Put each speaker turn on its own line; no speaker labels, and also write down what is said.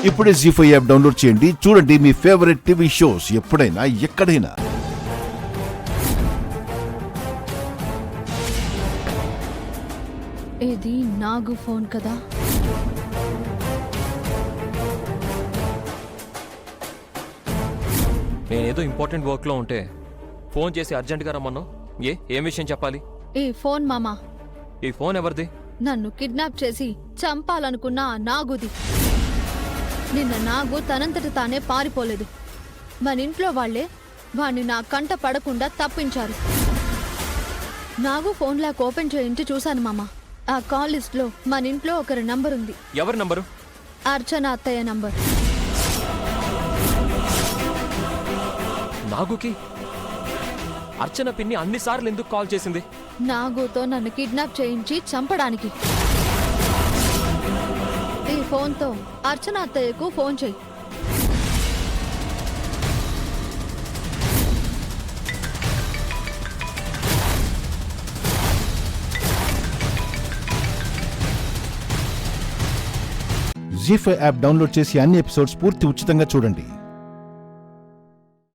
ఇప్పుడే జీ5 app download చేయండి. చూడండి మీ ఫేవరెట్ టీవీ షోస్ ఎప్పుడైనా ఎక్కడైనా.
ఇది నాగు ఫోన్ కదా.
నేనేదో ఇంపార్టెంట్ వర్క్లో ఉంటే ఫోన్ చేసి అర్జెంటుగా రమ్మన్నావు. ఏం విషయం చెప్పాలి?
ఈ ఫోన్ మామా,
ఈ ఫోన్ ఎవరిది?
నన్ను కిడ్నాప్ చేసి చంపాలనుకున్న ఆ నాగుది. నిన్న నాగు తనంతట తానే పారిపోలేదు. మన ఇంట్లో వాళ్లే వాణ్ణి నా కంట పడకుండా తప్పించారు. నాగు ఫోన్ లాక్ ఓపెన్ చేయించి చూశాను మామా. ఆ కాల్ లిస్ట్ లో మన ఇంట్లో ఒకరి నంబర్ ఉంది.
ఎవరి నంబరు?
అర్చన అత్తయ్య నంబర్.
నాగుకి అర్చన పిన్ని అన్నిసార్లు ఎందుకు కాల్ చేసింది?
నాగుతో నన్ను కిడ్నాప్ చేయించి చంపడానికి. ఈ ఫోన్తో అర్చన అత్తయ్యకు ఫోన్ చెయ్యి.
జీ5 యాప్ డౌన్లోడ్ చేసి అన్ని ఎపిసోడ్స్ పూర్తి ఉచితంగా చూడండి.